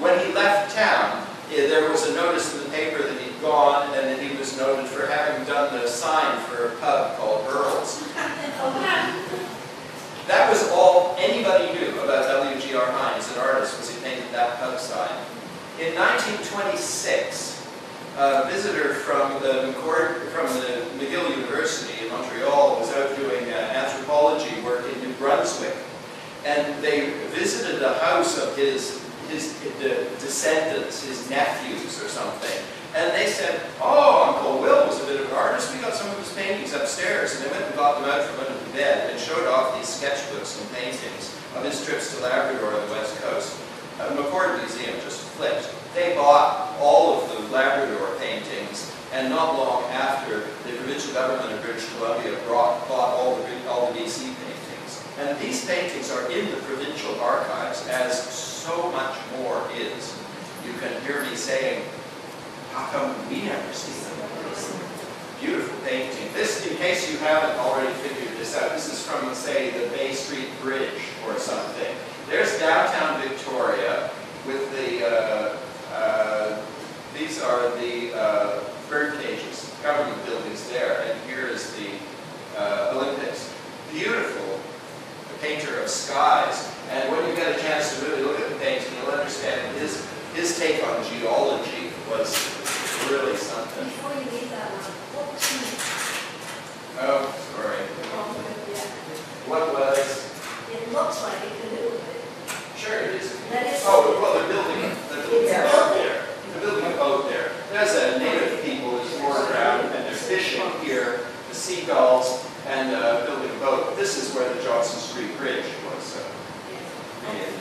When he left town, there was a notice in the paper that he'd gone and that he was noted for having done the sign for a pub called Earl's. That was all anybody knew about W.G.R. Hines, an artist, was he painted that pub sign. In 1926, a visitor from the McGill University in Montreal was out doing anthropology work in New Brunswick, and they visited the house of his descendants, his nephews or something, and they said, "Oh, Uncle Will was a bit of an artist. We got some of his paintings upstairs." And they went and got them out from under the bed and showed off these sketchbooks and paintings of his trips to Labrador and the West Coast. McCord Museum just flipped. They bought all of the Labrador paintings, and not long after, the provincial government of British Columbia bought all the BC paintings. And these paintings are in the provincial archives, as so much more is. You can hear me saying, how come we never see them? Beautiful painting. This, in case you haven't already figured this out, this is from, say, the Bay Street Bridge or something. There's downtown Victoria with the, these are the bird cages, government buildings there, and here is the Olympics. Beautiful painter of skies, and when you get a chance to really look at the painting, you'll understand his take on geology was really something. Before you leave that one, what was he? Oh, sorry. Yeah. What was? It looks like it a little bit. Sure, it is. Oh, well, they're building a boat there. They're building a boat there. There's a native people who's moored around, and they're fishing here, the seagulls, and building a boat. This is where the Johnson Street Bridge was made.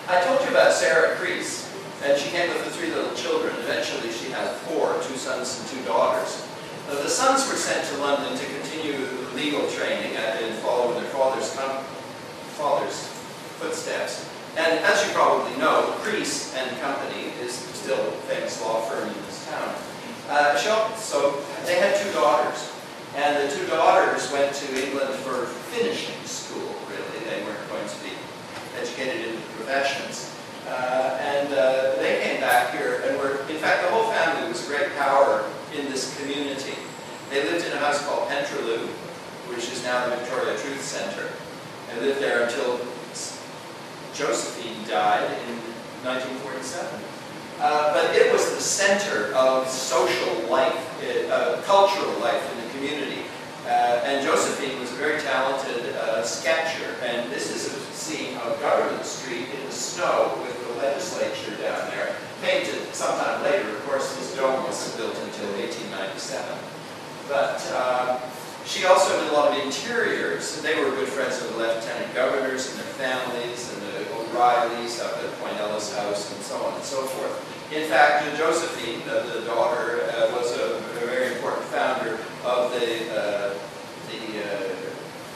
I told you about Sarah Crease, and she came with the 3 little children. Eventually she had 4, 2 sons and 2 daughters. The sons were sent to London to continue legal training and follow in their father's footsteps. And as you probably know, Crease and Company is still a famous law firm in this town. So they had 2 daughters. And the 2 daughters went to England for finishing school, really. They weren't going to be educated into professions. They came back here and were, in fact, the whole family was a great power in this community. They lived in a house called Pentreloo, which is now the Victoria Truth Center. They lived there until Josephine died in 1947. But it was the center of social life, cultural life in the community. And Josephine was a very talented sketcher. And this is a scene of Government Street in the snow with the legislature down there, painted sometime later. Of course, this dome wasn't built until 1897. But she also did a lot of interiors. They were good friends of the lieutenant governors and their families, and the O'Reillys up at Point Ellis House, and so on and so forth. In fact, Josephine, the daughter, was a very important founder of the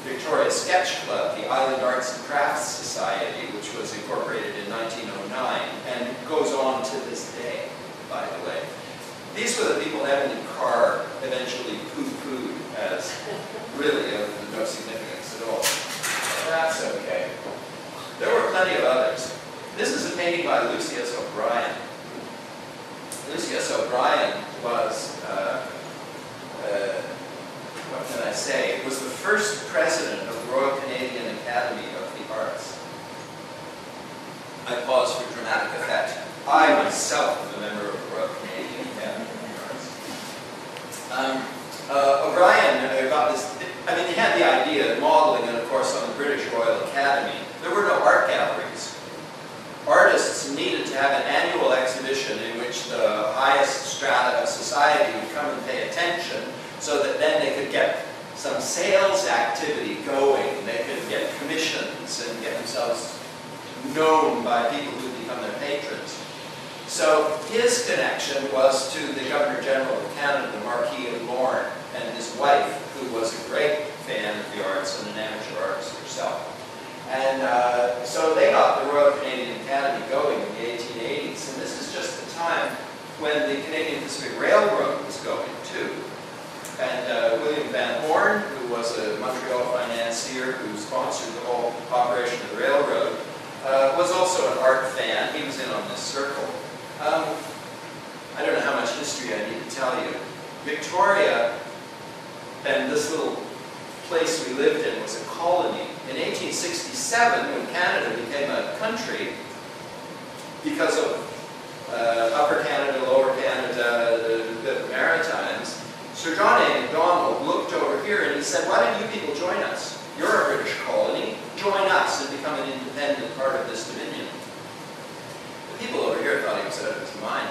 Victoria Sketch Club, the Island Arts and Crafts Society, which was incorporated in 1909, and goes on to this day, by the way. These were the people Emily Carr eventually poo-pooed as really of no significance at all. That's okay. There were plenty of others. This is a painting by Lucius O'Brien. Lucius O'Brien was, what can I say, was the first president of the Royal Canadian Academy of the Arts. I pause for dramatic effect. I myself am a member of the Royal Canadian Academy of the Arts. O'Brien got this, I mean, he had the idea, modeling it, of course, on the British Royal Academy. There were no art galleries. Artists needed to have an annual exhibition in which the highest strata of society would come and pay attention, so that then they could get some sales activity going. They could get commissions and get themselves known by people who would become their patrons. So his connection was to the Governor General of Canada, the Marquis of Lorne, and his wife, who was a great fan of the arts and an amateur artist herself. And so they got the Royal Canadian Academy going in the 1880s, and this is just the time when the Canadian Pacific Railroad was going too. And William Van Horn, who was a Montreal financier, financier who sponsored the whole operation of the railroad, was also an art fan. He was in on this circle. I don't know how much history I need to tell you. Victoria and this little place we lived in was a colony. In 1867, when Canada became a country, because of Upper Canada, Lower Canada, the Maritimes, Sir John A. Macdonald looked over here and he said, why don't you people join us? You're a British colony. Join us and become an independent part of this dominion. The people over here thought he was out of his mind.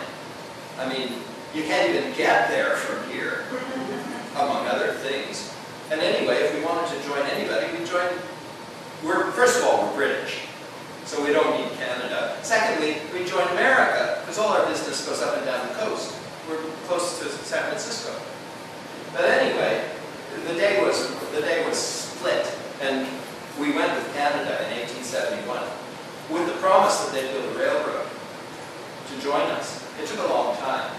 I mean, you can't even get there from here, among other things. And anyway, if we wanted to join anybody, we joined. First of all, we're British, so we don't need Canada. Secondly, we join America, because all our business goes up and down the coast. We're close to San Francisco. But anyway, the day was split, and we went with Canada in 1871 with the promise that they'd build a railroad to join us. It took a long time.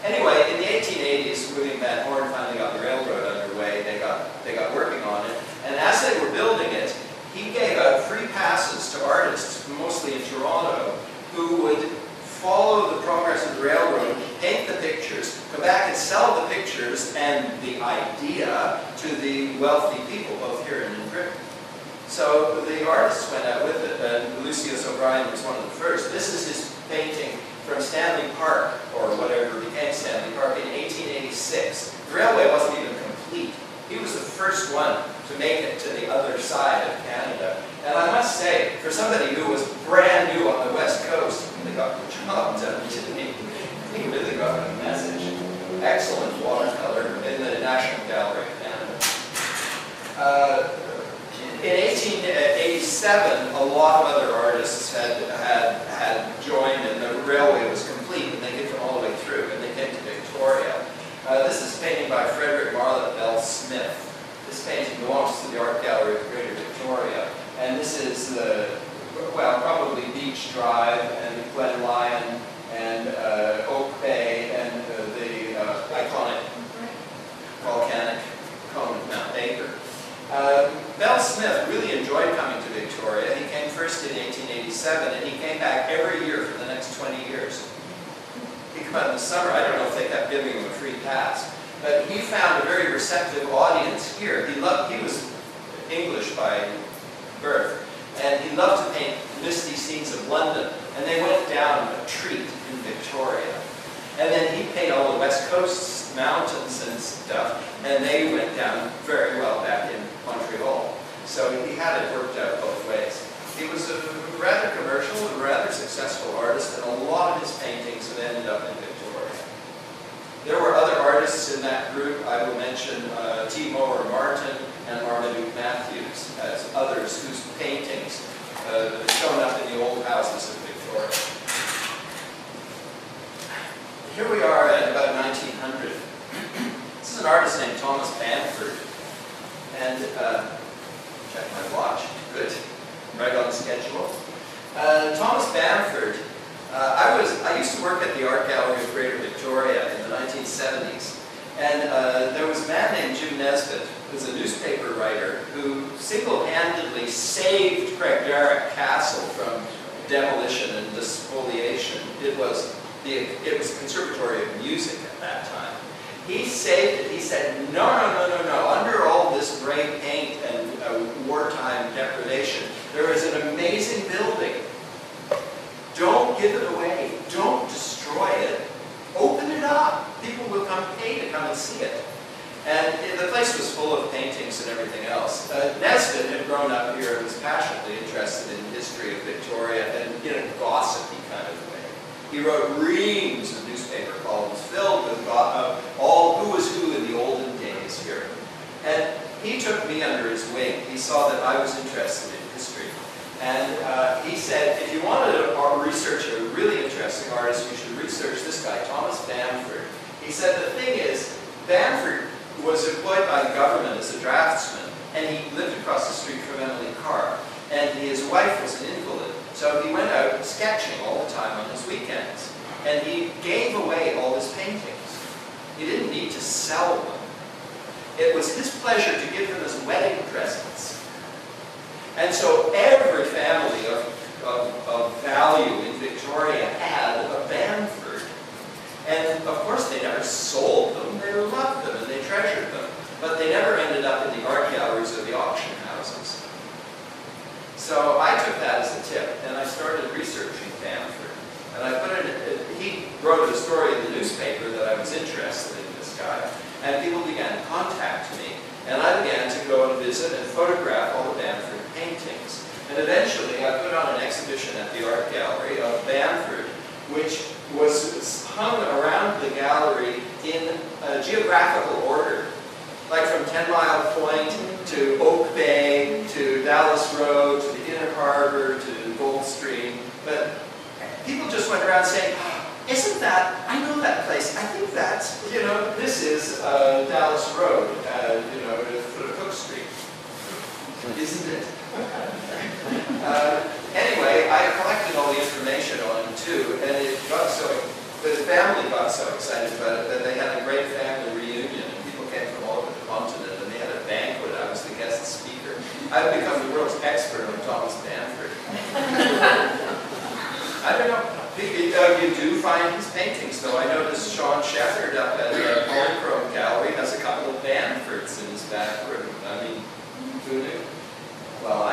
Anyway, in the 1880s, William Van Horn finally got the railroad underway. They got working on it, and as they were building it, he gave out free passes to artists, mostly in Toronto, who would follow the progress of the railroad, paint the pictures, come back and sell the pictures and the idea to the wealthy people, both here and in Britain. So the artists went out with it, and Lucius O'Brien was one of the first. This is his painting from Stanley Park, or whatever became Stanley Park, in 1886. The railway wasn't even complete. He was the first one to make it to the other side of Canada. And I must say, for somebody who was brand new on the West Coast, he got the job done, didn't he? He really got a message. Excellent watercolor in the National Gallery of Canada. In 1887, a lot of other artists had joined, and the railway was complete, and they could come all the way through, and they came to Victoria. This is a painting by Frederick Marlett Bell Smith. This painting belongs to the Art Gallery of Greater Victoria, and this is probably Beach Drive and Glen Lyon and Oak Bay and the iconic volcanic cone of Mount Baker. Bell Smith really enjoyed coming to Victoria. He came first in 1887, and he came back every year for the next 20 years. He'd come out in the summer. I don't know if they kept giving him a free pass, but he found a very receptive audience here. He was English by birth, and he loved to paint misty scenes of London, and they went down a treat in Victoria. And then he'd paint all the West Coast mountains and stuff, and they went down very well back in Montreal. So he had it worked out both ways. He was a rather commercial and rather successful artist, and a lot of his paintings have ended up in Victoria. There were other artists in that group. I will mention T. Mower Martin and Marmaduke Matthews as others whose paintings have shown up in the old houses of Victoria. Here we are at about 1900. This is an artist named Thomas Bamford. And check my watch. Good. Right on schedule. Thomas Bamford. I used to work at the Art Gallery of Greater Victoria in the 1970s. And there was a man named Jim Nesbitt, who's a newspaper writer, who single-handedly saved Craigdarroch Castle from demolition and despoliation. It was a conservatory of music at that time. He saved it. He said, no. Under all this gray paint and wartime deprivation, there is an amazing building. Don't give it away. Don't destroy it. Open it up. People will come pay to come and see it. And the place was full of paintings and everything else. Nesbitt had grown up here and was passionately interested in the history of Victoria and in a gossipy kind of way. He wrote reams of newspaper columns filled with all who was who in the olden days here. And he took me under his wing. He saw that I was interested in history. And he said, if you wanted to research a really interesting artist, you should research this guy, Thomas Bamford. He said, the thing is, Bamford was employed by the government as a draftsman, and he lived across the street from Emily Carr. And his wife was an invalid, so he went out sketching all the time on his weekends. And he gave away all his paintings. He didn't need to sell them. It was his pleasure to give them as wedding presents. And so every family of value in Victoria had a Bamford. And of course they never sold them, they loved them and they treasured them. But they never ended up in the art galleries or the auction houses. So I took that as a tip and I started researching Panther. And I put it, he wrote a story in the newspaper that I was interested in this guy. And people began to contact me. And I began to go and visit and photograph all the Bamford paintings. And eventually I put on an exhibition at the art gallery of Bamford, which was hung around the gallery in a geographical order. Like from 10 Mile Point to Oak Bay to Dallas Road to the Inner Harbor to Goldstream. But people just went around saying, isn't that, I know that place, I think that's, this is Dallas Road, foot of Cook Street. Isn't it? Anyway, I collected all the information on him too, and it got the family got so excited about it that they had a great family reunion, and people came from all over the continent, and they had a banquet. I was the guest speaker. I've become the world's expert on Thomas Bamford. I don't know. You do find his paintings, though. I noticed Sean Shepherd up at the Polychrome Gallery has a couple of Bamfords in his back room. I mean, who knew? Well,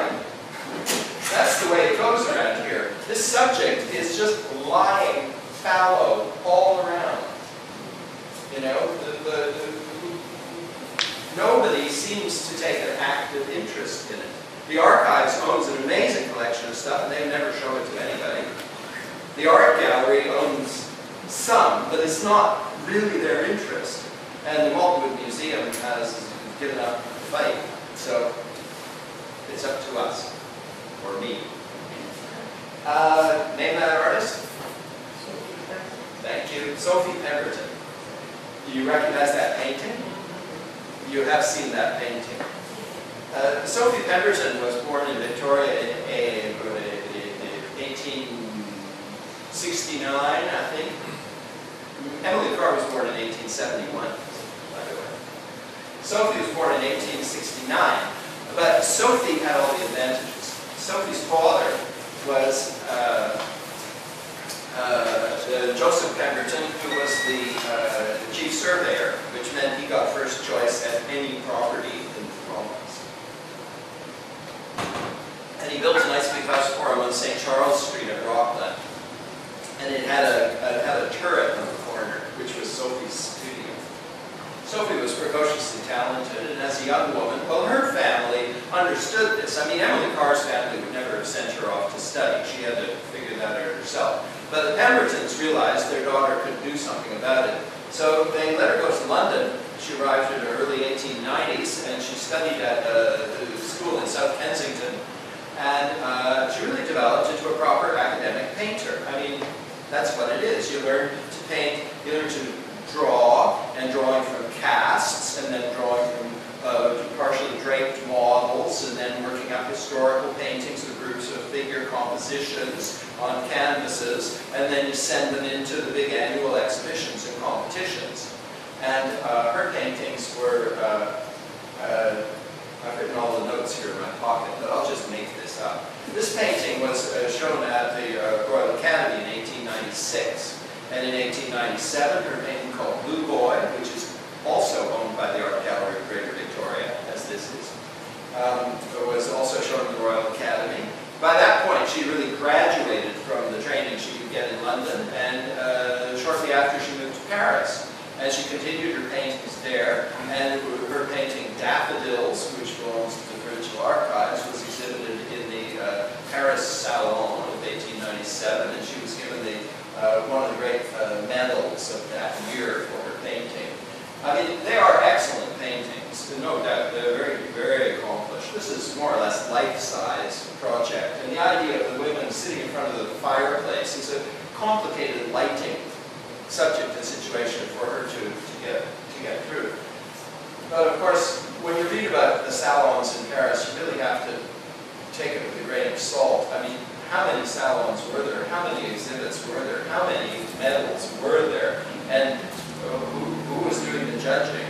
that's the way it goes around here. This subject is just lying fallow all around. Nobody seems to take an active interest in it. The Archives owns an amazing collection of stuff, and they never show it to anybody. The art gallery owns some, but it's not really their interest. And the Maltwood Museum has given up the fight. So it's up to us, or me. Name that artist? Thank you. Sophie Everton. Do you recognize that painting? You have seen that painting. Sophie Everton was born in Victoria in 1869, I think. Emily Carr was born in 1871, by the way. Sophie was born in 1869, but Sophie had all the advantages. Sophie's father was Joseph Pemberton, who was the chief surveyor, which meant he got first choice at any property in the province. And he built a nice big house for him on St. Charles Street at Rockland. And it had a turret on the corner, which was Sophie's studio. Sophie was precociously talented, and as a young woman, well, her family understood this. I mean, Emily Carr's family would never have sent her off to study. She had to figure that out herself. But the Pembertons realized their daughter could do something about it. So they let her go to London. She arrived in the early 1890s, and she studied at a school in South Kensington. And she really developed into a proper academic painter. I mean, that's what it is. You learn to paint, you learn to draw, and drawing from casts, and then drawing from partially draped models, and then working up historical paintings or groups of figure compositions on canvases, and then you send them into the big annual exhibitions and competitions. And her paintings were, I've written all the notes here in my pocket, but I'll just make this up. This painting was shown at the Royal Academy in 1896. And in 1897, her painting called Blue Boy, which is also owned by the Art Gallery of Greater Victoria, as this is, was also shown in the Royal Academy. By that point, she really graduated from the training she could get in London, and shortly after she moved to Paris. And she continued her paintings there, and her painting Daffodils, which belongs to the Provincial Archives, was exhibited in the Paris Salon of 1897, and she was given the one of the great medals of that year for her painting. I mean, they are excellent paintings, no doubt. They're very, very accomplished. This is more or less life-size project, and the idea of the women sitting in front of the fireplace is a complicated lighting subject and situation for her to get through. But of course, when you read about the salons in Paris, you really have to take it with a grain of salt. I mean, how many salons were there? How many exhibits were there? How many medals were there? And who was doing the judging?